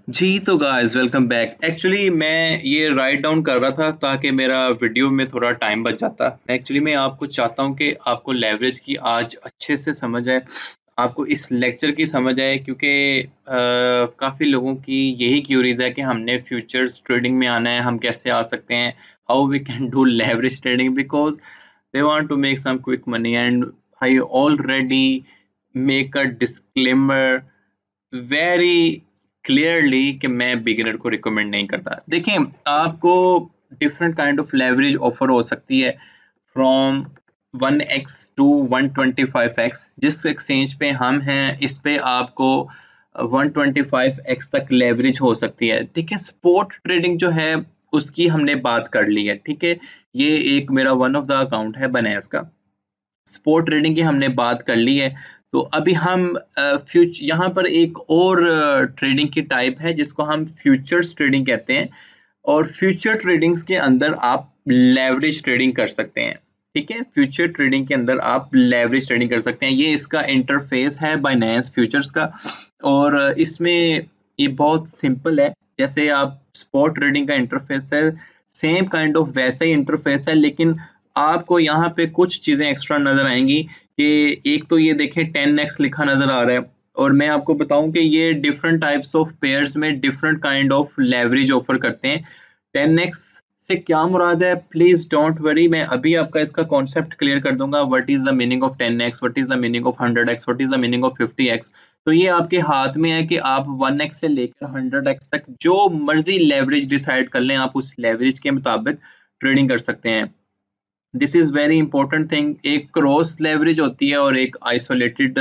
जी, तो guys welcome back. Actually मैं ये राइट डाउन कर रहा था ताकि मेरा वीडियो में थोड़ा टाइम बच जाता। एक्चुअली मैं आपको चाहता हूँ कि आपको लेवरेज की आज अच्छे से समझ आए, आपको इस लेक्चर की समझ आए क्योंकि काफ़ी लोगों की यही क्यूरीज़ है कि हमने फ्यूचर्स ट्रेडिंग में आना है, हम कैसे आ सकते हैं? How we can do leverage trading because they want to make some quick money and I already make a disclaimer very clearly कि मैं बिगिनर को रिकमेंड नहीं करता। देखिए, आपको different kind of leverage offer हो सकती है फ्रॉम 1x टू 125x। जिस एक्सचेंज पे हम हैं इस पे आपको 125x तक लेवरेज हो सकती है। ठीक है, स्पॉट ट्रेडिंग जो है उसकी हमने बात कर ली है। ठीक है, ये एक मेरा वन ऑफ द अकाउंट है बनास का। स्पॉट ट्रेडिंग की हमने बात कर ली है। तो अभी हम यहाँ पर एक और ट्रेडिंग की टाइप है जिसको हम फ्यूचर्स ट्रेडिंग कहते हैं और फ्यूचर ट्रेडिंग्स के अंदर आप लेवरेज ट्रेडिंग कर सकते हैं। ठीक है, फ्यूचर ट्रेडिंग के अंदर आप लेवरेज ट्रेडिंग कर सकते हैं। ये इसका इंटरफेस है बाइनेंस फ्यूचर्स का और इसमें ये बहुत सिंपल है। जैसे आप स्पॉट ट्रेडिंग का इंटरफेस है, सेम काइंड ऑफ वैसा ही इंटरफेस है, लेकिन आपको यहाँ पे कुछ चीजें एक्स्ट्रा नजर आएंगी कि एक तो ये देखें 10x लिखा नजर आ रहा है और मैं आपको बताऊं कि ये डिफरेंट टाइप्स ऑफ पेयर्स में different kind of leverage offer करते हैं। 10x से क्या मुराद है, प्लीज डोंट वरी, मैं अभी आपका इसका कॉन्सेप्ट क्लियर कर दूंगा। What is the meaning of 10x, what is the meaning of 100x, what is the meaning of 50x। तो ये आपके हाथ में है कि आप 1x से लेकर 100x तक जो मर्जी लेवरेज डिसाइड कर लें, आप उस लेवरेज के मुताबिक ट्रेडिंग कर सकते हैं। This is very important thing. एक क्रॉस लेवरेज होती है और एक आइसोलेटेड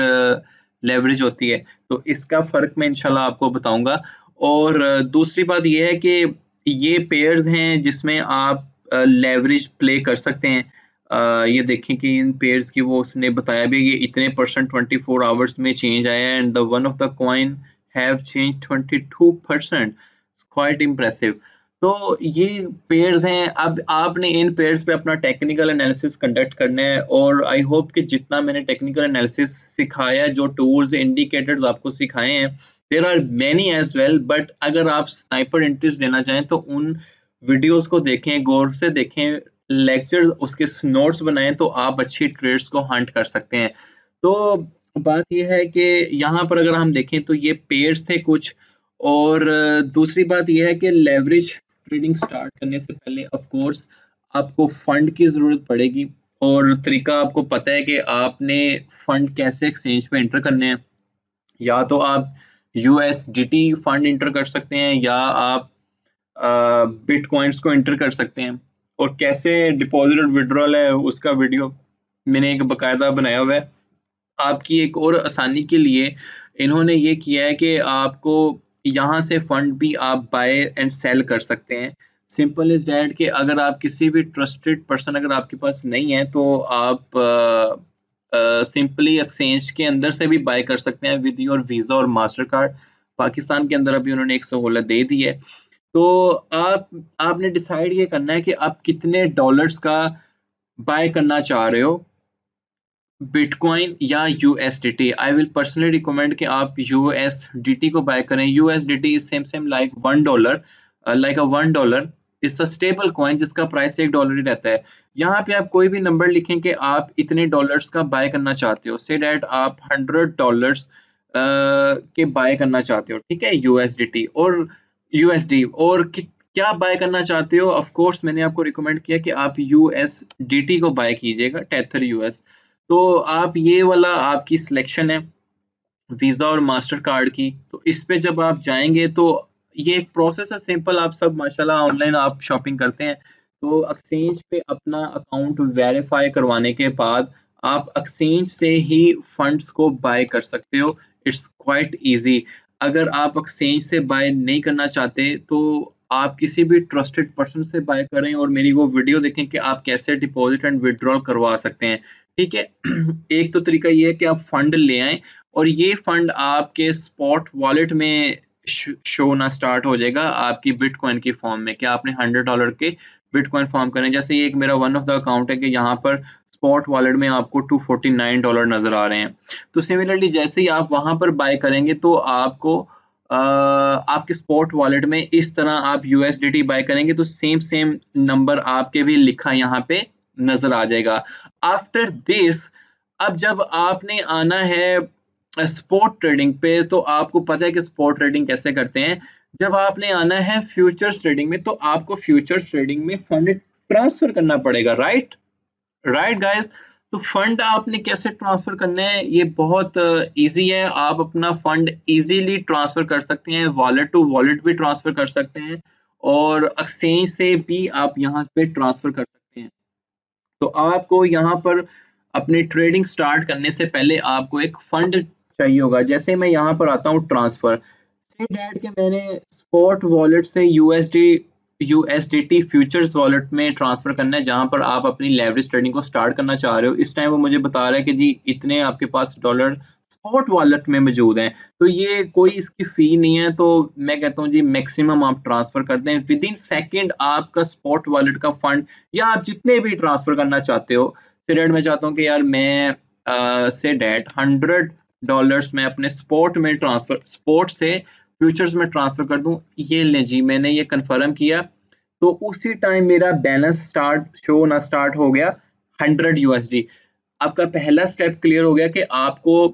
लेवरेज होती है, तो इसका फर्क मैं इंशाल्लाह आपको बताऊंगा। और दूसरी बात यह है कि ये पेयर्स हैं जिसमें आप लेवरेज प्ले कर सकते हैं। ये देखें कि इन पेयर्स की वो उसने बताया भी ये इतने परसेंट 24 आवर्स में चेंज आया है and the one of the coin have change 22%। Quite impressive. तो ये पेयर्स हैं। अब आपने इन पेयर्स पे अपना टेक्निकल एनालिसिस कंडक्ट करना है और आई होप कि जितना मैंने टेक्निकल एनालिसिस सिखाया, जो टूल्स इंडिकेटर्स आपको सिखाए हैं, there are many as well, but अगर आप स्नाइपर इंटरेस्ट लेना चाहें तो उन वीडियोस को देखें, गौर से देखें, लेक्चर उसके नोट्स बनाएं तो आप अच्छी ट्रेड्स को हंट कर सकते हैं। तो बात यह है कि यहाँ पर अगर हम देखें तो ये पेयर्स थे कुछ। और दूसरी बात यह है कि लेवरेज ट्रेडिंग स्टार्ट करने से पहले ऑफ कोर्स आपको फंड की ज़रूरत पड़ेगी और तरीका आपको पता है कि आपने फंड कैसे एक्सचेंज पे एंटर करने हैं। या तो आप यूएसडीटी फंड इंटर कर सकते हैं या आप बिटकॉइंस को एंटर कर सकते हैं। और कैसे डिपॉजिट और विड्रॉल है उसका वीडियो मैंने एक बकायदा बनाया हुआ है। आपकी एक और आसानी के लिए इन्होंने ये किया है कि आपको यहाँ से फंड भी आप बाय एंड सेल कर सकते हैं। सिंपल इज डैट कि अगर आप किसी भी ट्रस्टेड पर्सन अगर आपके पास नहीं है तो आप सिंपली एक्सचेंज के अंदर से भी बाय कर सकते हैं विद योर वीज़ा और मास्टर कार्ड। पाकिस्तान के अंदर अभी उन्होंने एक सहूलत दे दी है। तो आपने डिसाइड ये करना है कि आप कितने डॉलर्स का बाय करना चाह रहे हो, बिटकॉइन या USDT. I will personally recommend कि आप यूएसडीटी को बाय करें। USDT is same like $1, like a $1 is a stable coin जिसका प्राइस $1 ही रहता है। यहाँ पे आप कोई भी नंबर लिखें कि आप इतने डॉलर्स का बाय करना चाहते हो, से डैट आप $100 के बाय करना चाहते हो। ठीक है, यूएसडीटी और यूएसडी और क्या बाय करना चाहते हो। ऑफ कोर्स मैंने आपको रिकमेंड किया कि आप यूएसडीटी को बाय कीजिएगा, टेथर यूएस। तो आप ये वाला आपकी सिलेक्शन है वीज़ा और मास्टर कार्ड की। तो इस पे जब आप जाएंगे तो ये एक प्रोसेस है सिंपल। आप सब माशाल्लाह ऑनलाइन आप शॉपिंग करते हैं, तो एक्सचेंज पे अपना अकाउंट वेरीफाई करवाने के बाद आप एक्सचेंज से ही फंड्स को बाय कर सकते हो। It's quite easy. अगर आप एक्सचेंज से बाय नहीं करना चाहते तो आप किसी भी ट्रस्टेड पर्सन से बाय करें और मेरी वो वीडियो देखें कि आप कैसे डिपॉजिट एंड विड्रॉल करवा सकते हैं। ठीक है, एक तो तरीका ये है कि आप फंड ले आएं और ये फंड आपके स्पॉट वॉलेट में शो होना स्टार्ट हो जाएगा आपकी बिटकॉइन की फॉर्म में। क्या आपने $100 के बिटकॉइन फॉर्म करें। जैसे ये एक मेरा वन ऑफ द अकाउंट है कि यहाँ पर स्पॉट वॉलेट में आपको $249 नजर आ रहे हैं। तो सिमिलरली जैसे ही आप वहां पर बाय करेंगे तो आपको आपके स्पॉट वॉलेट में इस तरह आप यूएसडीटी बाय करेंगे तो सेम सेम नंबर आपके भी लिखा यहाँ पे नजर आ जाएगा। आफ्टर दिस, अब जब आपने आना है स्पॉट ट्रेडिंग पे, तो आपको पता है कि स्पॉट ट्रेडिंग कैसे करते हैं। जब आपने आना है फ्यूचर्स ट्रेडिंग में, तो आपको फ्यूचर्स ट्रेडिंग में फंड ट्रांसफर करना पड़ेगा, राइट राइट गाइस। तो फंड आपने कैसे ट्रांसफर करने हैं, ये बहुत इजी है। आप अपना फंड इजीली ट्रांसफर कर सकते हैं, वॉलेट टू वॉलेट भी ट्रांसफर कर सकते हैं, और एक्सचेंज से भी आप यहाँ पे ट्रांसफर कर सकते हैं। तो आपको यहाँ पर अपनी ट्रेडिंग स्टार्ट करने से पहले आपको एक फंड चाहिए होगा। जैसे मैं यहाँ पर आता हूँ ट्रांसफर से डैट के मैंने स्पॉट वॉलेट से यूएसडीटी फ्यूचर्स वॉलेट में ट्रांसफर करना है, जहां पर आप अपनी लेवरेज ट्रेडिंग को स्टार्ट करना चाह रहे हो। इस टाइम वो मुझे बता रहा है कि जी इतने आपके पास डॉलर स्पॉट वॉलेट में मौजूद हैं, तो ये कोई इसकी फी नहीं है। तो मैं कहता हूँ जी मैक्सिमम आप ट्रांसफर कर दें, विद इन सेकेंड आपका स्पॉट वॉलेट का फंड, या आप जितने भी ट्रांसफर करना चाहते हो। फिर मैं चाहता हूँ कि यार मैं से डेट $100 मैं अपने स्पॉट में ट्रांसफर, स्पॉट से फ्यूचर्स में ट्रांसफर कर दूं। ये ले जी, मैंने ये कंफर्म किया, तो उसी टाइम मेरा बैलेंस शो होना स्टार्ट हो गया 100 USD। आपका पहला स्टेप क्लियर हो गया कि आपको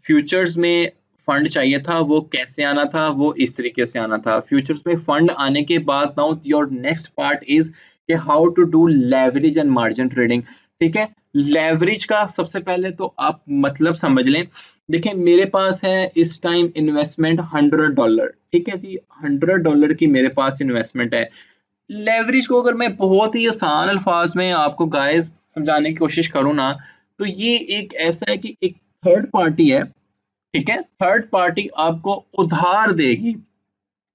फ्यूचर्स में फंड चाहिए था, वो कैसे आना था, वो इस तरीके से आना था। फ्यूचर्स में फंड आने के बाद now your next part is कि how to do leverage and margin trading. ठीक है, लेवरेज का सबसे पहले तो आप मतलब समझ लें। देखिए मेरे पास है इस टाइम इन्वेस्टमेंट $100, ठीक है जी, $100 की मेरे पास इन्वेस्टमेंट है। लेवरेज को अगर मैं बहुत ही आसान अल्फाज में आपको गाइस समझाने की कोशिश करूँ ना, तो ये एक ऐसा है कि एक थर्ड पार्टी है, ठीक है, थर्ड पार्टी आपको उधार देगी।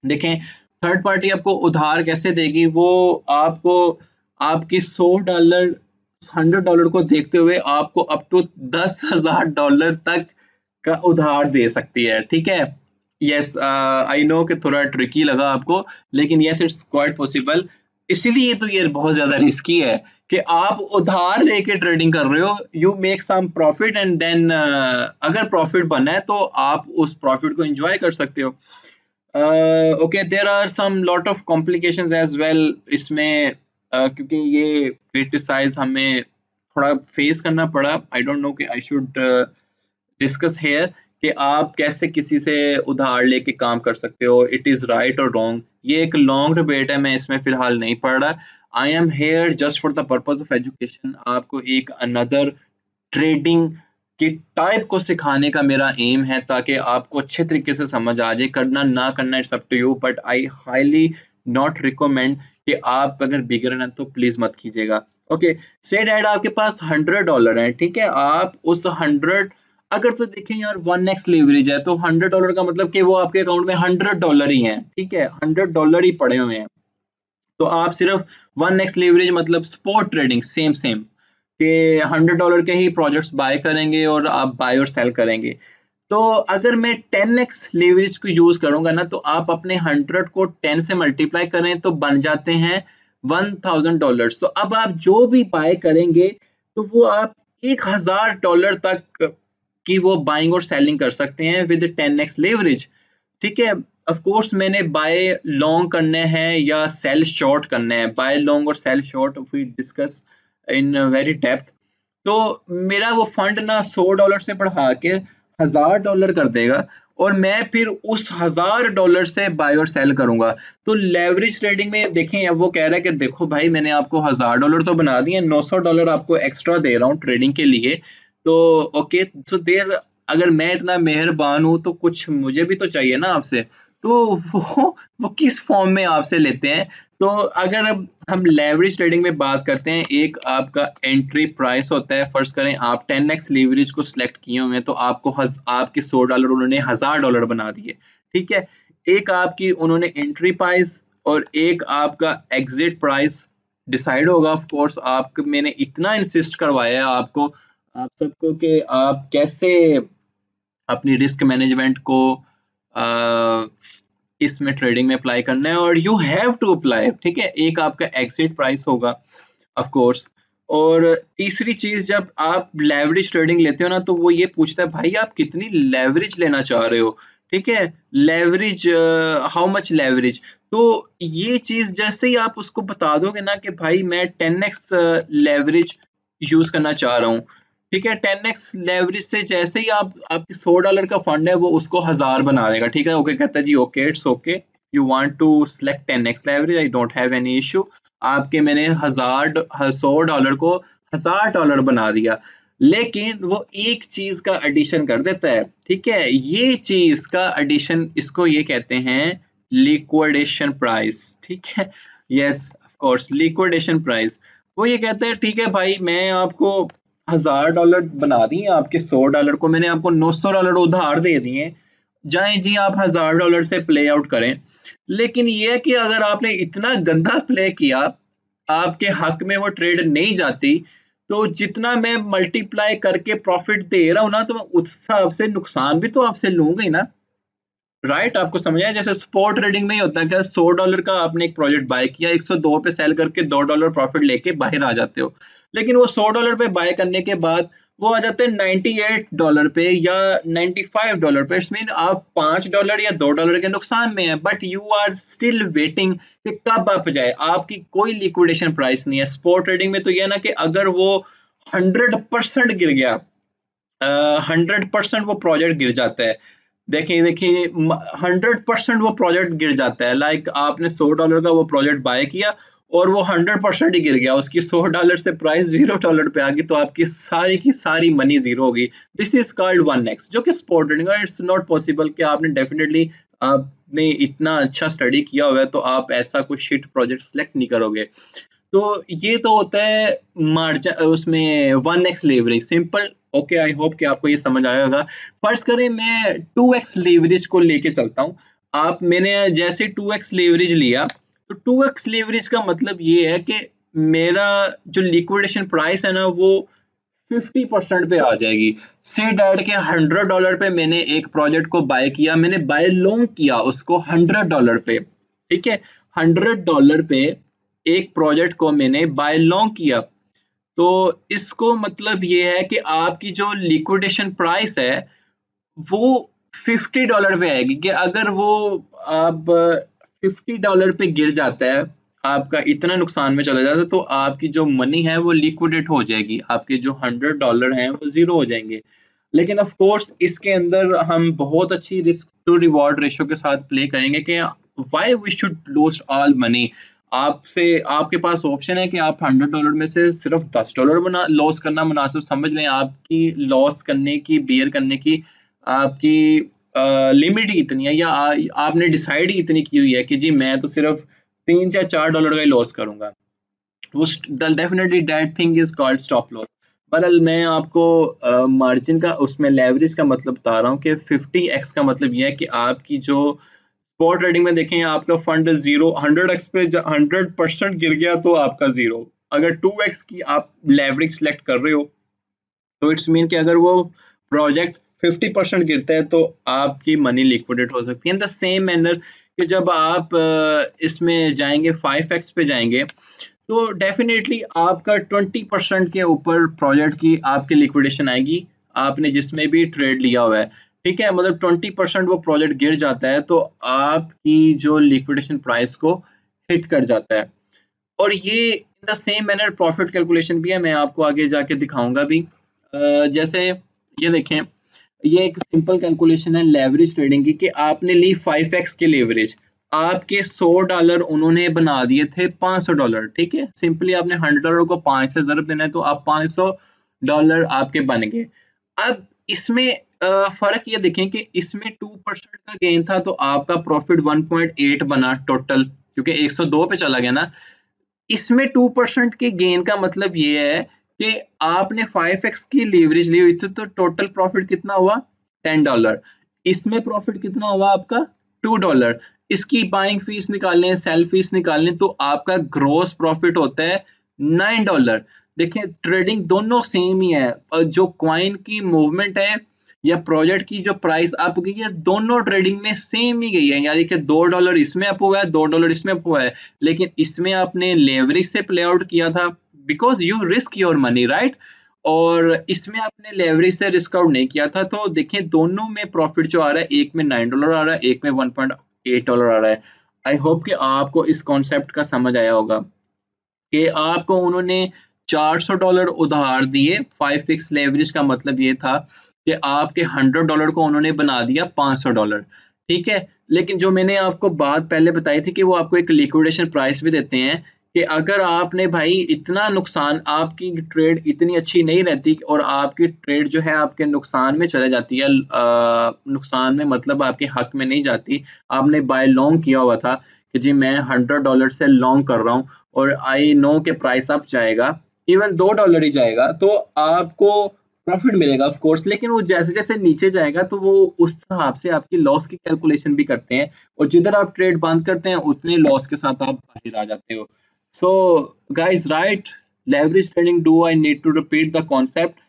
देखें थर्ड पार्टी आपको उधार कैसे देगी, वो आपको आपकी $100 $100 को देखते हुए आपको अप टू $10,000 तक का उधार दे सकती है। ठीक है, यस आई नो कि थोड़ा ट्रिकी लगा आपको, लेकिन यस इट्स क्वाइट पॉसिबल। इसीलिए तो ये बहुत ज्यादा रिस्की है कि आप उधार लेके ट्रेडिंग कर रहे हो, you make some profit and then अगर प्रॉफिट बना है तो आप उस प्रॉफिट को एंजॉय कर सकते हो। Okay, there are some lot of complications as well इसमें, क्योंकि ये क्रिटिसाइज हमें थोड़ा फेस करना पड़ा। आई डोंट नो कि आई शुड डिस्कस हेयर कि आप कैसे किसी से उधार लेके काम कर सकते हो, इट इज राइट और रॉन्ग। ये एक लॉन्ग डिबेट है, मैं इसमें फिलहाल नहीं पढ़ रहा। I am here just for the purpose of education, आपको एक अनदर ट्रेडिंग की टाइप को सिखाने का मेरा एम है, ताकि आपको अच्छे तरीके से समझ आ जाए। करना ना करना it's up to you, but I highly not recommend कि आप अगर बिगिनर हैं तो प्लीज मत कीजिएगा। ओके, से डैट आपके पास $100 है, ठीक है, आप उस 100, अगर तो देखें यार 1x लेवरेज है तो $100 का मतलब कि वो आपके अकाउंट में $100 ही है, ठीक है, $100 ही पड़े हुए हैं। तो आप सिर्फ 1x लेवरेज मतलब स्पॉट ट्रेडिंग सेम सेम कि $100 के ही प्रोजेक्ट्स बाय करेंगे और आप बाय और सेल करेंगे। तो अगर मैं 10x लेवरेज को यूज करूंगा ना, तो आप अपने 100 को 10 से मल्टीप्लाई करें तो बन जाते हैं $1000। तो अब आप जो भी बाय करेंगे तो वो आप $1000 तक की वो बाइंग और सेलिंग कर सकते हैं विद 10x लेवरेज। ठीक है, ऑफ कोर्स मैंने बाय लॉन्ग करने हैं या सेल शॉर्ट करने हैं, बाय लॉन्ग और sell short we discuss in very depth. तो मेरा वो फंड ना $100 से बढ़ा के $1000 कर देगा, और मैं फिर उस $1000 से बाय और सेल करूंगा। तो लेवरेज ट्रेडिंग में देखें, अब वो कह रहा है कि देखो भाई मैंने आपको $1000 तो बना दिए, $900 आपको एक्स्ट्रा दे रहा हूँ ट्रेडिंग के लिए। तो ओके, तो देर, अगर मैं इतना मेहरबान हूँ तो कुछ मुझे भी तो चाहिए ना आपसे। तो वो किस फॉर्म में आपसे लेते हैं। तो अगर अब हम लेवरेज ट्रेडिंग में बात करते हैं, एक आपका एंट्री प्राइस होता है। फर्स्ट करें आप 10x लेवरेज को सिलेक्ट किए हुए हैं, तो आपको आपके $100 उन्होंने $1000 बना दिए, ठीक है। एक आपकी उन्होंने एंट्री प्राइस और एक आपका एग्जिट प्राइस डिसाइड होगा। ऑफ कोर्स आप, मैंने इतना इंसिस्ट करवाया है आपको, आप सबको, कि आप कैसे अपनी रिस्क मैनेजमेंट को अ, इसमें ट्रेडिंग में अप्लाई करना है, और यू हैव टू अप्लाई, ठीक है। एक आपका एग्जिट प्राइस होगा ऑफ कोर्स, और तीसरी चीज जब आप लेवरेज ट्रेडिंग लेते हो ना, तो वो ये पूछता है भाई आप कितनी लेवरेज लेना चाह रहे हो, ठीक है, लेवरेज, हाउ मच लेवरेज। तो ये चीज जैसे ही आप उसको बता दोगे ना कि भाई मैं 10x लेवरेज यूज करना चाह रहा हूँ, ठीक है, 10x लेवरेज से जैसे ही आप आपकी $100 का फंड है वो उसको 1000 बना देगा, ठीक है, ओके कहता है जी okay it's okay, you want to select 10x leverage, I don't have any issue. आपके मैंने $100 को $1000 बना दिया, लेकिन वो एक चीज का एडिशन कर देता है, ठीक है, ये चीज का एडिशन इसको ये कहते हैं लिक्विडेशन प्राइस, ठीक है, yes of course liquidation price. वो ये कहता है ठीक है भाई मैं आपको $1000 बना दिए, आपके $100 को मैंने आपको $900 उधार दे दिए, जाएं जी आप $1000 से प्ले आउट करें। लेकिन ये है कि अगर आपने इतना गंदा प्ले किया, आपके हक में वो ट्रेड नहीं जाती, तो जितना मैं मल्टीप्लाई करके प्रॉफिट दे रहा हूँ ना, तो मैं उस हिसाब से नुकसान भी तो आपसे लूंगा ही ना, राइट। आपको समझ आया, जैसे स्पॉट ट्रेडिंग में ही होता है क्या, $100 का आपने एक प्रोजेक्ट बाय किया, 102 पे सेल करके $2 प्रॉफिट लेके बाहर आ जाते हो, लेकिन वो $100 पे बाय करने के बाद वो आ जाते हैं $98 पे या $95 पे, मीन आप $5 या $2 के नुकसान में है, but you are still waiting कि कब आप जाए, आपकी कोई लिक्विडेशन प्राइस नहीं है। स्पॉट ट्रेडिंग में तो यह ना कि अगर वो 100% गिर गया, 100% वो प्रोजेक्ट गिर जाता है, देखिए देखिए 100% वो प्रोजेक्ट गिर जाता है, लाइक आपने $100 का वो प्रोजेक्ट बाय किया और वो 100% ही गिर गया, उसकी $100 से प्राइस $0 पे आ गई, तो आपकी सारी की सारी मनी जीरो होगी। दिस इज कॉल्ड 1x, जो कि स्पॉट ट्रेडिंग है। इट्स नॉट पॉसिबल कि आपने डेफिनेटली आपने इतना अच्छा स्टडी किया हुआ है तो आप ऐसा कोई शिट प्रोजेक्ट सेलेक्ट नहीं करोगे। तो ये तो होता है मार्जिन, उसमें 1x leverage simple. Okay, I hope कि आपको ये समझ आया होगा। फर्ज करें मैं 2x लेवरेज को लेके चलता हूँ, आप मैंने जैसे 2x लेवरेज लिया, तो 2x लेवरेज का मतलब ये है कि मेरा जो लिक्विडेशन प्राइस है ना वो 50% पे आ जाएगी। से डैट के $100 पे मैंने एक प्रोजेक्ट को बाय किया, मैंने बाय लॉन्ग किया उसको $100 पे, ठीक है, $100 पे एक प्रोजेक्ट को मैंने बाय लॉन्ग किया, तो इसको मतलब ये है कि आपकी जो लिक्विडेशन प्राइस है वो $50 पे आएगी, कि अगर वो आप $50 पे गिर जाता है, आपका इतना नुकसान में चला जाता है, तो आपकी जो मनी है वो लिक्विडेट हो जाएगी, आपके जो $100 हैं वो जीरो हो जाएंगे। लेकिन ऑफ कोर्स इसके अंदर हम बहुत अच्छी रिस्क टू रिवॉर्ड रेशो के साथ प्ले करेंगे कि why we should lose all money. आपसे आपके पास ऑप्शन है कि आप $100 में से सिर्फ $10 बना लॉस करना मुनासिब समझ लें, आपकी लॉस करने की बेयर करने की आपकी लिमिट ही इतनी है, या आपने डिसाइड ही इतनी की हुई है कि जी मैं तो सिर्फ $3 या $4 का ही लॉस करूंगा, वो definitely that thing is called stop loss. बहरहाल मैं आपको मार्जिन का उसमें लेवरेज का मतलब बता रहा हूँ कि 50x का मतलब यह है कि आपकी जो स्पॉट ट्रेडिंग में देखें आपका फंड जीरो 100x पे 100% गिर गया तो आपका जीरो। अगर 2x की आप लेवरेज सेलेक्ट कर रहे हो तो इट्स मीन कि अगर वो प्रोजेक्ट 50% गिरता है तो आपकी मनी लिक्विडेट हो सकती है। इन द सेम मैनर कि जब आप इसमें जाएंगे 5x पे जाएंगे तो डेफिनेटली आपका 20% के ऊपर प्रोजेक्ट की आपकी लिक्विडेशन आएगी, आपने जिसमें भी ट्रेड लिया हुआ है, ठीक है, मतलब 20% वो प्रोजेक्ट गिर जाता है तो आपकी जो लिक्विडेशन प्राइस को हिट कर जाता है। और ये in the same manner profit calculation भी है, मैं आपको आगे जाके दिखाऊंगा भी। जैसे ये देखें, ये एक सिंपल कैलकुलेशन है लेवरेज ट्रेडिंग की, कि आपने ली 5x के लेवरेज, आपके $100 उन्होंने बना दिए थे $500, ठीक है, सिंपली आपने $100 को 5 से ज़रब देना है तो आप $500 आपके बन गए। अब इसमें फर्क ये देखें कि इसमें 2% का गेन था तो आपका प्रॉफिट 1.8 बना टोटल, क्योंकि 102 पे चला गया ना। इसमें 2% के गेन का मतलब ये है कि आपने 5x की लीवरेज ली हुई थी तो टोटल प्रॉफिट कितना हुआ $10, इसमें प्रॉफिट कितना हुआ आपका $2, इसकी बाइंग फीस निकालने सेल फीस निकालने तो आपका ग्रोस प्रॉफिट होता है $9। देखिए ट्रेडिंग दोनों सेम ही है, और जो क्वाइन की मूवमेंट है या प्रोजेक्ट की जो प्राइस अप गई है दोनों ट्रेडिंग में सेम ही गई है, यानी कि $2 इसमें अप हुआ है $2 इसमें अप हुआ है, लेकिन इसमें आपने लेवरेज से प्ले आउट किया था because you risk your money, right. और इसमें आपने लेवरेज से रिस्क आउट नहीं किया था, तो देखें दोनों में प्रॉफिट जो आ रहा है, एक में $9 आ रहा है, एक में $1.8 आ रहा है। आई होप कि आपको इस कॉन्सेप्ट का समझ आया होगा कि आपको उन्होंने $400 उधार दिए। 5 फिक्स लेवरेज का मतलब ये था कि आपके $100 को उन्होंने बना दिया $500, ठीक है। लेकिन जो मैंने आपको बात पहले बताई थी कि वो आपको एक लिक्विडेशन प्राइस भी देते हैं कि अगर आपने भाई इतना नुकसान, आपकी ट्रेड इतनी अच्छी नहीं रहती और आपकी ट्रेड जो है आपके नुकसान में चले जाती है, नुकसान में मतलब आपके हक में नहीं जाती, आपने बाय लॉन्ग किया हुआ था कि जी मैं $100 से लॉन्ग कर रहा हूँ और आई नो के प्राइस अप जाएगा, इवन $2 ही जाएगा, तो आपको प्रॉफिट मिलेगा ऑफ कोर्स। लेकिन वो जैसे जैसे नीचे जाएगा तो वो उस हिसाब से आपकी लॉस की कैलकुलेशन भी करते हैं, और जिधर आप ट्रेड बंद करते हैं उतने लॉस के साथ आप बाहर आ जाते हो। So guys, right, leverage trading, do I need to repeat the concept?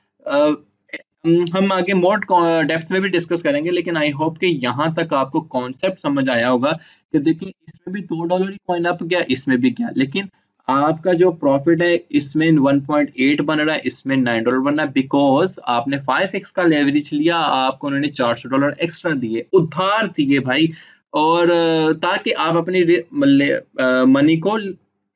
हम आगे मोर डेप्थ में भी डिस्कस करेंगे, लेकिन आई होप कि यहाँ तक आपको कॉन्सेप्ट समझ आया होगा कि देखिए इसमें भी $2 ही कॉइन अप गया, इसमें भी गया, लेकिन आपका जो प्रॉफिट है इसमें 1.8 बन रहा है, इसमें $9 बन रहा है, बिकॉज आपने 5x का लेवरेज लिया, आपको उन्होंने $400 एक्स्ट्रा दिए, उधार दिए भाई, और ताकि आप अपनी मनी को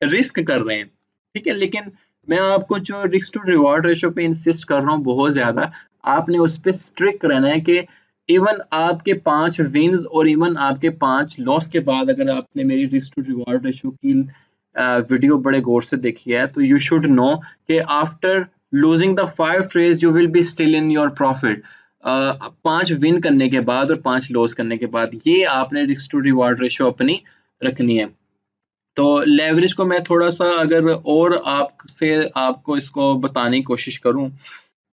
रिस्क कर रहे हैं, ठीक है। लेकिन मैं आपको जो रिस्क टू रिवॉर्ड रेशो पे इंसिस्ट कर रहा हूँ बहुत ज्यादा, आपने उस पर स्ट्रिक्ट रहना है कि इवन आपके 5 विन्स और इवन आपके 5 लॉस के बाद, अगर आपने मेरी रिस्क टू रिवॉर्ड रेशो की वीडियो बड़े गौर से देखी है, तो यू शुड नो कि after losing the 5 trades you will be still in your profit. 5 win करने के बाद और 5 लॉस करने के बाद, ये आपने रिस्क टू रिवॉर्ड रेशो अपनी रखनी है। तो लेवरेज को मैं थोड़ा-सा अगर और आपसे आपको इसको बताने की कोशिश करूँ,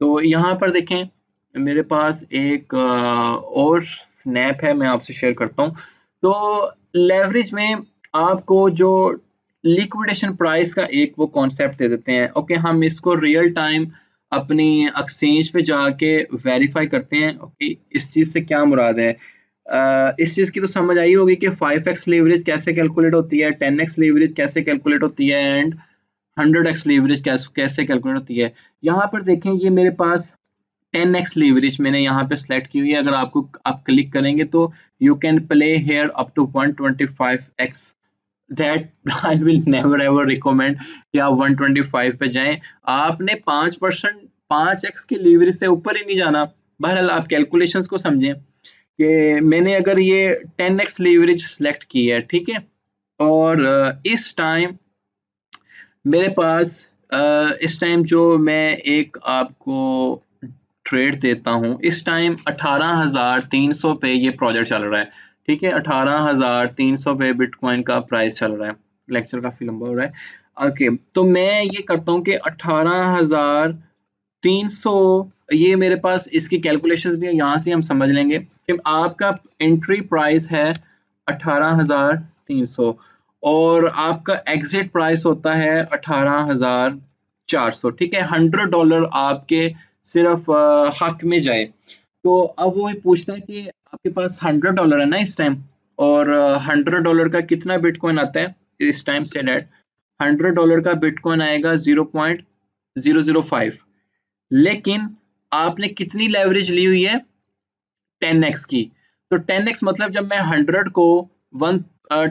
तो यहाँ पर देखें मेरे पास एक और स्नैप है, मैं आपसे शेयर करता हूँ। तो लेवरेज में आपको जो लिक्विडेशन प्राइस का एक वो कॉन्सेप्ट दे देते हैं। ओके, हम इसको रियल टाइम अपनी एक्सचेंज पे जाके वेरीफाई करते हैं। ओके, इस चीज़ से क्या मुराद है? इस चीज़ की तो समझ आई होगी कि 5x लीवरेज कैसे कैलकुलेट होती है, 10x लीवरेज कैसे कैलकुलेट होती है, एंड 100x लीवरेज कैसे कैलकुलेट होती है। यहाँ पर देखें, ये मेरे पास 10x लीवरेज मैंने यहाँ पे सेलेक्ट की हुई है। अगर आप क्लिक करेंगे तो you can play here up to 125x, that I will never ever recommend कि आप 125 पे जाएं। आपने 5% 5x की लीवरेज से ऊपर ही नहीं जाना। बहरहाल आप कैलकुलेशंस को समझें कि मैंने अगर ये 10x लीवरेज सेलेक्ट की है, ठीक है, और इस टाइम मेरे पास इस टाइम जो मैं एक आपको ट्रेड देता हूँ, इस टाइम 18,300 पे ये प्रोजेक्ट चल रहा है, ठीक है। 18,300 पे बिटकॉइन का प्राइस चल रहा है। लेक्चर काफी लंबा हो रहा है। ओके, तो मैं ये करता हूँ कि 18,300, ये मेरे पास इसकी कैलकुलेशंस भी है, यहाँ से हम समझ लेंगे कि आपका एंट्री प्राइस है 18,300 और आपका एग्जिट प्राइस होता है 18,400, ठीक है। $100 आपके सिर्फ हक में जाए। तो अब वो पूछता है कि आपके पास $100 है ना इस टाइम, और $100 का कितना बिटकॉइन आता है इस टाइम से डेट, $100 का बिटकॉइन आएगा 0.005। लेकिन आपने कितनी लेवरेज ली हुई है? 10x की। तो 10x मतलब जब मैं 100 को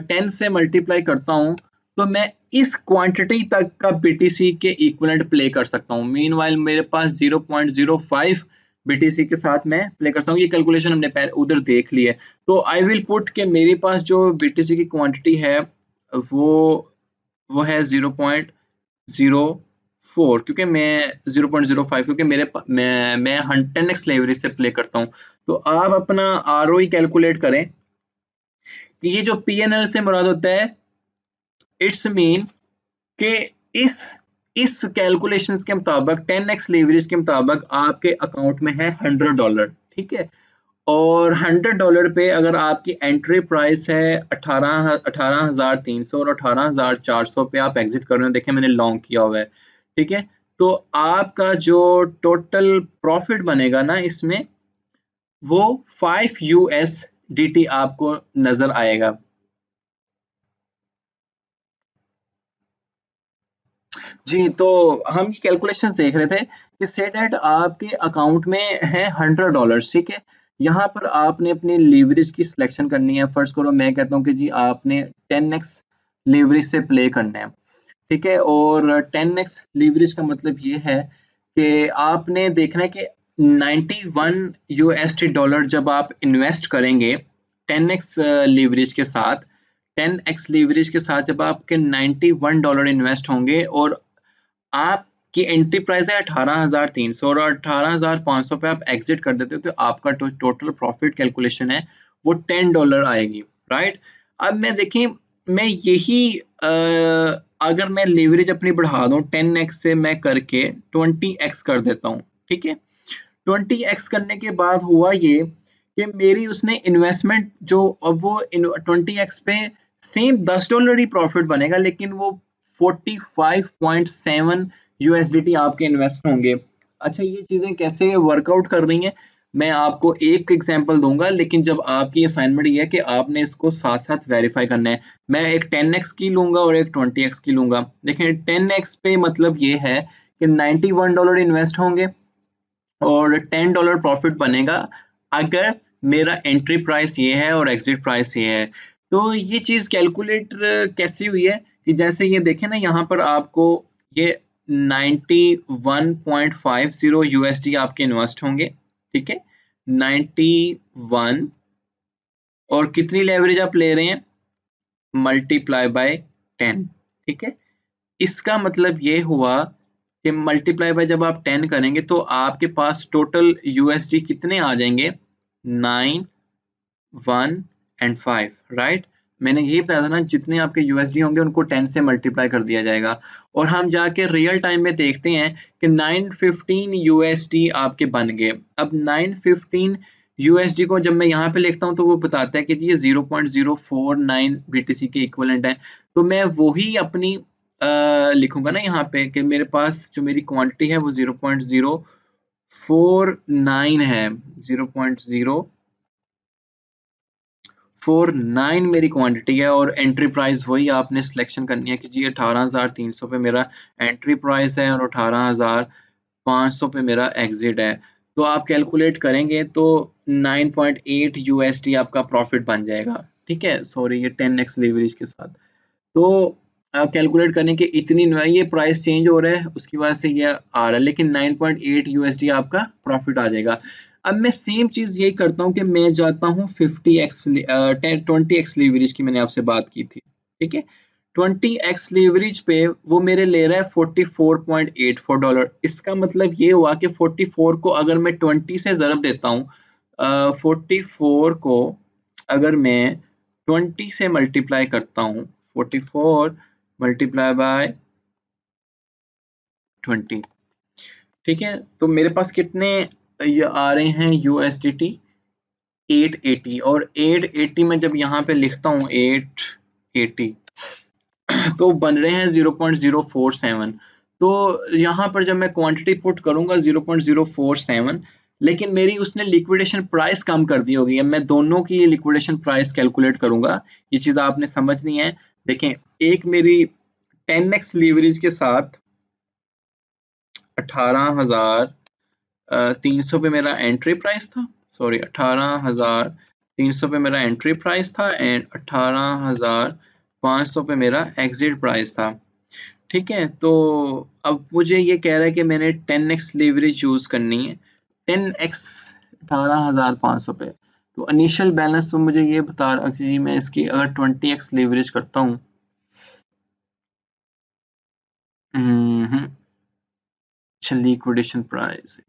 10 से मल्टीप्लाई करता हूँ, तो मैं इस क्वांटिटी तक का BTC के इक्विवेलेंट प्ले कर सकता हूँ। मीनवाइल मेरे पास 0.05 BTC के साथ मैं प्ले करता हूँ। ये कैलकुलेशन हमने पहले उधर देख ली है। तो आई विल पुट के मेरे पास जो BTC की क्वांटिटी है वो वो है 0.04, क्योंकि मैं 0.05, क्योंकि मैं 10x लेवरेज से प्ले करता हूँ। तो आप अपना ROE कैलकुलेट करें कि ये जो PNL से मुराद होता है, इट्स मीन कि इस इस कैलकुलेशंस के मुताबिक 10x लेवरेज के मुताबिक आपके अकाउंट में है $100, ठीक है। और $100 पे अगर आपकी एंट्री प्राइस है 18,300 और 18,400 पे आप एग्जिट कर रहे हो, देखें मैंने लॉन्ग किया हुआ है, ठीक है। तो आपका जो टोटल प्रॉफिट बनेगा ना इसमें, वो 5 USDT आपको नजर आएगा। जी, तो हम ये कैलकुलेशंस देख रहे थे कि से दैट आपके अकाउंट में है $100, ठीक है? यहाँ पर आपने अपनी लीवरेज की सिलेक्शन करनी है। फर्स्ट करो मैं कहता हूँ कि जी आपने 10x लीवरेज से प्ले करना है, ठीक है? और 10x लीवरेज का मतलब ये है कि आपने देखना है कि 91 यूएसडी डॉलर जब आप इन्वेस्ट करेंगे 10x लीवरेज के साथ, 10x लीवरेज के साथ जब आपके $91 इन्वेस्ट होंगे और आपकी एंट्री प्राइस है 18,300 और 18,500 पे आप एग्जिट कर देते हो तो आपका टोटल प्रॉफिट कैलकुलेशन है वो $10 आएगी, राइट? अब मैं देखिए मैं यही अगर मैं लेवरेज अपनी बढ़ा दूं 10x से मैं करके 20x कर देता हूँ, ठीक है? 20x करने के बाद हुआ ये कि मेरी उसने इन्वेस्टमेंट जो अब वो 20x पे सेम $10 ही प्रॉफिट बनेगा लेकिन वो 45.7 यूएसडीटी आपके इन्वेस्ट होंगे। अच्छा ये चीजें कैसे वर्कआउट कर रही हैं मैं आपको एक एग्जांपल दूंगा लेकिन जब आपकी असाइनमेंट ये है कि आपने इसको साथ साथ वेरीफाई करना है। मैं एक 10x की लूंगा और एक 20x की लूंगा। देखें 10x पे मतलब ये है कि $91 इन्वेस्ट होंगे और $10 प्रॉफिट बनेगा अगर मेरा एंट्री प्राइस ये है और एग्जिट प्राइस ये है। तो ये चीज़ कैलकुलेट कैसी हुई है कि जैसे ये देखें ना यहाँ पर आपको ये 91.50 यूएसडी आपके इन्वेस्ट होंगे, ठीक है? 91 और कितनी लेवरेज आप ले रहे हैं मल्टीप्लाई बाय 10, ठीक है? इसका मतलब ये हुआ कि मल्टीप्लाई बाय जब आप 10 करेंगे तो आपके पास टोटल यूएसडी कितने आ जाएंगे 9, 1 एंड 5, राइट? मैंने यही बताया था ना जितने आपके यूएसडी होंगे उनको 10 से मल्टीप्लाई कर दिया जाएगा और हम जाके रियल टाइम में देखते हैं कि 915 यूएसडी आपके बन गए। अब 915 यूएसडी को जब मैं यहाँ पे लिखता हूँ तो वो बताता है कि जी ये 0.049 बीटीसी के इक्विवेलेंट है। तो मैं वही अपनी लिखूंगा ना यहाँ पे कि मेरे पास जो मेरी क्वांटिटी है वो 0.049 है, 0.049 मेरी क्वांटिटी है और एंट्री प्राइस वही आपने सिलेक्शन करनी है कि जी 18,300 पे मेरा एंट्री प्राइस है और 18,500 पे मेरा एग्जिट है। तो आप कैलकुलेट करेंगे तो 9.8 यूएसडी आपका प्रॉफिट बन जाएगा, ठीक है? सॉरी ये 10x लीवरेज के साथ। तो आप कैलकुलेट करें कि इतनी ये प्राइस चेंज हो रहा है उसकी वजह से ये आ रहा है लेकिन 9.8 यूएसडी आपका प्रॉफिट आ जाएगा। अब मैं सेम चीज यही करता हूँ कि मैं जाता हूँ 50x 20x लीवरेज की मैंने आपसे बात की थी, ठीक है? 20x लीवरेज पे वो मेरे ले रहा है $44.84। इसका मतलब ये हुआ कि 44 को अगर मैं 20 से ज़रब देता हूँ 44 को अगर मैं 20 से मल्टीप्लाई करता हूँ 44 मल्टीप्लाई बाय 20, ठीक है? तो मेरे पास कितने ये आ रहे हैं यूएसडीटी 880 और 880 में जब यहाँ पे लिखता हूँ 880 तो बन रहे हैं 0.047। तो यहाँ पर जब मैं क्वांटिटी पुट करूंगा 0.047 लेकिन मेरी उसने लिक्विडेशन प्राइस कम कर दी होगी। अब मैं दोनों की लिक्विडेशन प्राइस कैलकुलेट करूंगा, ये चीज आपने समझनी है। देखें एक मेरी 10x लीवरेज के साथ 18,300 पे मेरा एंट्री प्राइस था, सॉरी 18,300 पे मेरा एंट्री प्राइस था एंड 18,500 पे मेरा एग्जिट प्राइस था, ठीक है? तो अब मुझे ये कह रहा है कि मैंने 10x लीवरेज यूज करनी है 10x 18,500 पे। तो इनिशियल बैलेंस तो मुझे ये बता रहा कि मैं इसकी अगर 20x लीवरेज करता हूँ अच्छा लिक्विडेशन प्राइस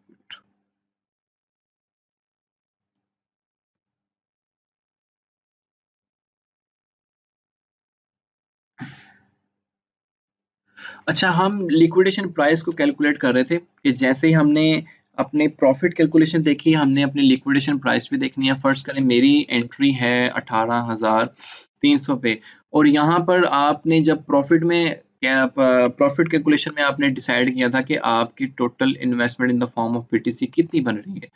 अच्छा हम लिक्विडेशन प्राइस को कैलकुलेट कर रहे थे कि जैसे ही हमने अपने प्रॉफिट कैलकुलेशन देखी हमने अपनी लिक्विडेशन प्राइस भी देखनी है। फर्स्ट करें मेरी एंट्री है 18,300 पे और यहाँ पर आपने जब प्रॉफिट में क्या प्रॉफिट कैलकुलेशन में आपने डिसाइड किया था कि आपकी total investment in the form of BTC कितनी बन रही है।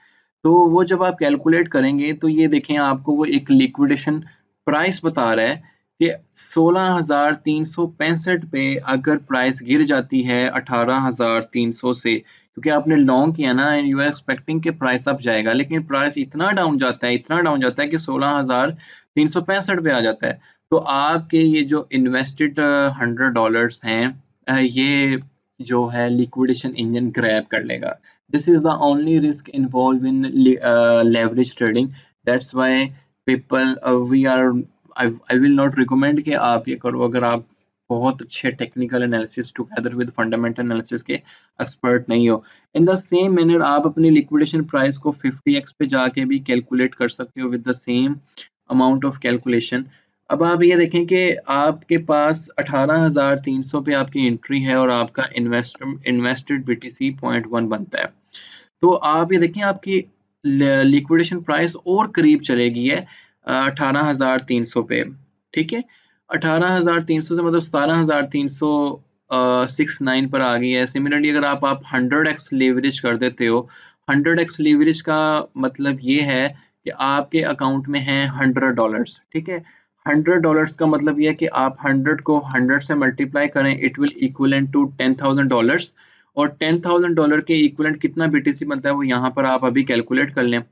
तो वो जब आप कैलकुलेट करेंगे तो ये देखें आपको वो एक लिक्विडेशन प्राइस बता रहा है कि 16,365 पे अगर प्राइस गिर जाती है 18,300 से, क्योंकि आपने लॉन्ग किया ना एंड यू आर एक्सपेक्टिंग कि प्राइस अप जाएगा, लेकिन प्राइस इतना डाउन जाता है, इतना डाउन जाता है कि 16,365 पे आ जाता है। तो आपके ये जो इन्वेस्टेड $100 हैं, ये जो है लिक्विडेशन इंजन ग्रैब कर लेगा। This is the only risk involve in leverage trading. That's why people we are I will not recommend कि आप ये करो अगर आप बहुत अच्छे technical analysis together with fundamental analysis के एक्सपर्ट नहीं हो। इन द सेम मैनर आप अपनी लिक्विडेशन प्राइस को 50x पे जाके भी कैलकुलेट कर सकते हो with the same amount of calculation. अब आप ये देखें कि आपके पास 18,300 पे आपकी एंट्री है और आपका इन्वेस्टेड BTC 0.1 बनता है। तो आप ये देखें आपकी लिक्विडेशन प्राइस और करीब चलेगी है 18,300 पे, ठीक है। 18,300 से मतलब 17,369 पर आ गई है। सिमिलरली अगर आप 100x लेवरेज कर देते हो, 100x लेवरेज का मतलब ये है कि आपके अकाउंट में है $100, ठीक है। $100 का मतलब ये है कि आप 100 को 100 से मल्टीप्लाई करें, इट विल इक्वलेंट टू $10,000, और $10,000 के इक्विवेलेंट कितना BTC बनता है वो यहाँ पर आप अभी कैलकुलेट कर लें।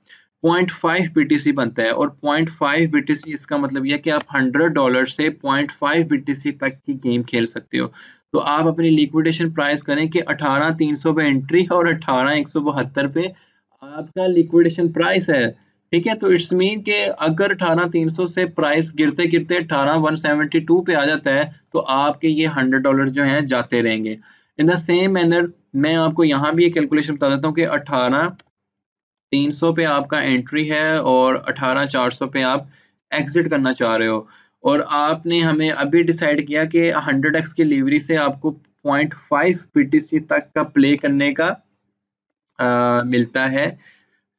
0.5 BTC बनता है, और 0.5 BTC इसका मतलब यह कि आप $100 से 0.5 BTC तक की गेम खेल सकते हो। तो आप अपनी लिक्विडेशन प्राइस करें कि 18,300 पे एंट्री है और 18,172 पे आपका लिक्विडेशन प्राइस है, ठीक है। तो इट्स मीन कि अगर 18,300 से प्राइस गिरते गिरते 18,172 पे आ जाता है तो आपके ये $100 जो हैं जाते रहेंगे। इन द सेम मैनर मैं आपको यहाँ भी एक कैलकुलेशन बता देता हूँ कि 18,300 पे आपका एंट्री है और 18,400 पे आप एग्जिट करना चाह रहे हो, और आपने हमें अभी डिसाइड किया कि 100x की लीवरी से आपको 0.5 BTC तक का प्ले करने का मिलता है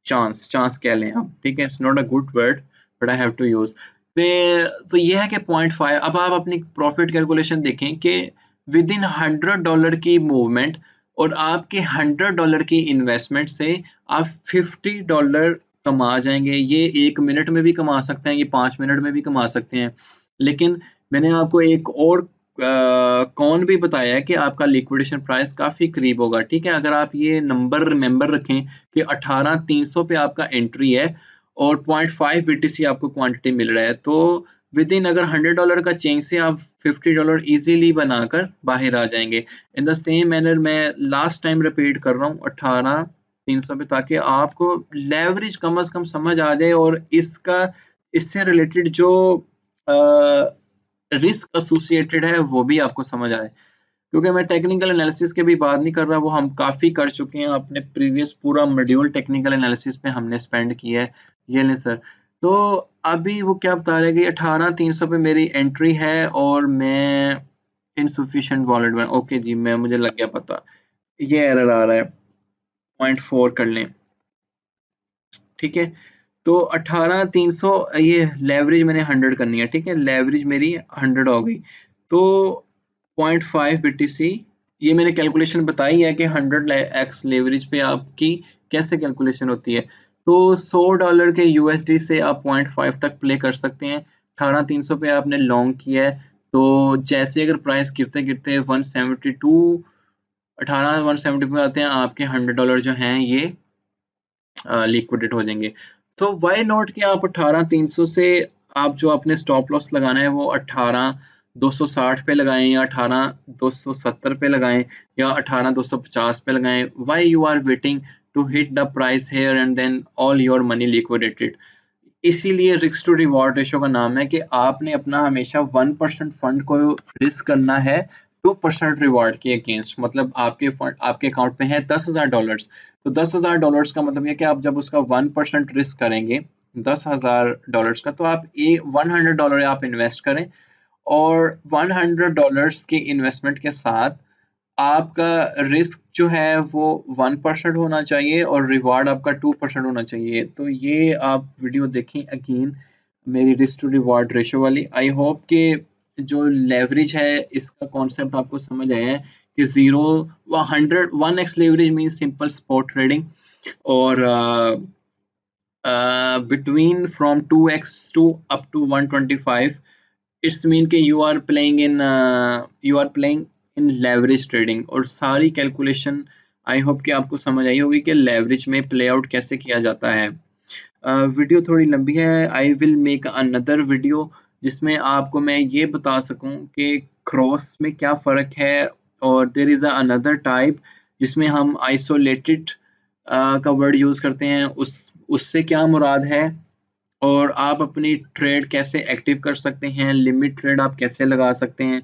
चांस, चांस कह लें आप, ठीक है। It's not a good word but I have to use. तो ये है कि 0.5। अब आप अपनी प्रॉफिट कैलकुलेशन देखें कि विद इन $100 की मूवमेंट और आपके $100 की इन्वेस्टमेंट से आप $50 कमा जाएंगे। ये 1 मिनट में भी कमा सकते हैं, ये 5 मिनट में भी कमा सकते हैं। लेकिन मैंने आपको एक और कौन भी बताया है कि आपका लिक्विडेशन प्राइस काफ़ी करीब होगा, ठीक है। अगर आप ये नंबर रिमेंबर रखें कि 18,300 पे आपका एंट्री है और 0.5 BTC आपको क्वांटिटी मिल रहा है, तो विद इन अगर $100 का चेंज से आप $50 इजीली बनाकर बाहर आ जाएंगे। इन द सेम मैनर मैं लास्ट टाइम रिपीट कर रहा हूँ 18,300 पे, ताकि आपको लेवरेज कम से कम समझ आ जाए और इससे रिलेटेड जो रिस्क एसोसिएटेड है वो भी आपको समझ आए। क्योंकि मैं टेक्निकल एनालिसिस की भी बात नहीं कर रहा, वो हम काफ़ी कर चुके हैं, अपने प्रीवियस पूरा मॉड्यूल टेक्निकल एनालिसिस पे हमने स्पेंड किया है। ये लें सर। तो अभी वो क्या बता रहे हैं कि 18,300 पे मेरी एंट्री है और मैं इनसफिशिएंट वॉलेट में, ओके जी, मैं मुझे लग गया पता, ये एरर आ रहा है, 0.4 कर लें, ठीक है। तो 18,300 ये लेवरेज मैंने 100 करनी है, ठीक है। लेवरेज मेरी 100 हो गई, तो 0.5 BTC, ये मैंने कैलकुलेशन बताई है कि 100x लेवरेज पे आपकी कैसे कैलकुलेशन होती है। तो $100 के USD से आप 0.5 तक प्ले कर सकते हैं। 18,300 पे आपने लॉन्ग किया है, तो जैसे अगर प्राइस गिरते गिरते 172 18,170 पे आते हैं, आपके $100 जो हैं ये लिक्विडेट हो जाएंगे। तो व्हाई नॉट कि आप 18,300 से आप जो अपने स्टॉप लॉस लगाना है वो 18,260 पे लगाएं या 18,270 पे लगाएं या 18,250 पे लगाएं। Why you are waiting to hit the price here and then all your money liquidated. इसीलिए रिस्क टू रिवॉर्ड रेशो का नाम है कि आपने अपना हमेशा 1% फंड को रिस्क करना है 2% रिवॉर्ड के अगेंस्ट। मतलब आपके फंड आपके अकाउंट में है $10,000, तो $10,000 का मतलब ये कि आप जब उसका 1% रिस्क करेंगे $10,000 का, तो आप $100 आप इन्वेस्ट करें, और $100 के इन्वेस्टमेंट के साथ आपका रिस्क जो है वो 1% होना चाहिए और रिवार्ड आपका 2% होना चाहिए। तो ये आप वीडियो देखें अगेन, मेरी रिस्क टू रिवार्ड रेशो वाली। आई होप कि जो लेवरेज है इसका कॉन्सेप्ट आपको समझ आया है कि 1x leverage mean simple spot trading, और between from 2x to up to 125 it's mean कि you are playing in leverage trading, और सारी कैलकुलेशन आई होप कि आपको समझ आई होगी कि लेवरेज में प्ले आउट कैसे किया जाता है। वीडियो थोड़ी लंबी है, I will make another video जिसमें आपको मैं ये बता सकूं कि क्रॉस में क्या फ़र्क है, और देयर इज़ अनदर टाइप जिसमें हम आइसोलेटेड का वर्ड यूज़ करते हैं, उससे क्या मुराद है, और आप अपनी ट्रेड कैसे एक्टिव कर सकते हैं, लिमिट ट्रेड आप कैसे लगा सकते हैं।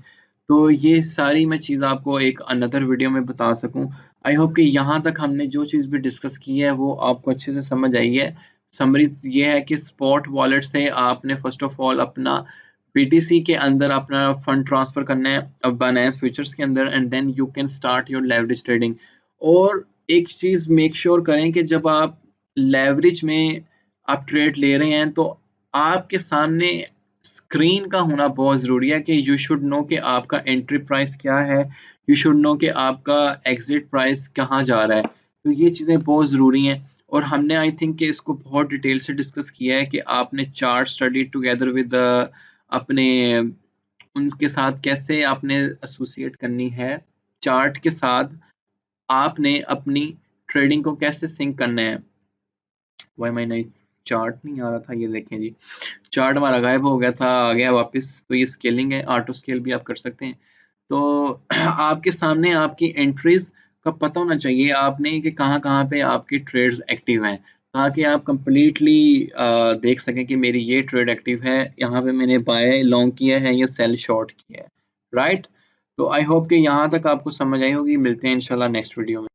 तो ये सारी मैं चीज़ आपको एक अनदर वीडियो में बता सकूँ। आई होप कि यहाँ तक हमने जो चीज़ भी डिस्कस की है वो आपको अच्छे से समझ आई है। समरी ये है कि स्पॉट वॉलेट से आपने फर्स्ट ऑफ ऑल अपना बीटीसी के अंदर अपना फंड ट्रांसफ़र करना है बाइनेंस फ्यूचर्स के अंदर, and then you can start your leverage trading. और एक चीज़ मेक श्योर करें कि जब आप लेवरेज में आप ट्रेड ले रहे हैं तो आपके सामने स्क्रीन का होना बहुत ज़रूरी है कि यू शुड नो कि आपका एंट्री प्राइस क्या है, यू शुड नो कि आपका एग्जिट प्राइस कहाँ जा रहा है। तो ये चीज़ें बहुत ज़रूरी हैं, और हमने आई थिंक कि इसको बहुत डिटेल से डिस्कस किया है कि आपने चार्ट स्टडी टुगेदर विद अपने उनके साथ कैसे आपने एसोसिएट करनी है, चार्ट के साथ आपने अपनी ट्रेडिंग को कैसे सिंक करना है। वाई माय नाइट चार्ट नहीं आ रहा था, ये देखें जी, चार्ट हमारा गायब हो गया था, आ गया वापस। तो ये स्केलिंग है, ऑटो स्केल भी आप कर सकते हैं। तो आपके सामने आपकी एंट्रीज का पता होना चाहिए आपने कि कहाँ-कहाँ पे आपकी ट्रेड्स एक्टिव हैं, ताकि आप कंप्लीटली देख सकें कि मेरी ये ट्रेड एक्टिव है, यहाँ पे मैंने बाय लॉन्ग किया है या सेल शॉर्ट किया है, राइट? तो आई होप कि यहाँ तक आपको समझ आई होगी। मिलते हैं इंशाल्लाह नेक्स्ट वीडियो में।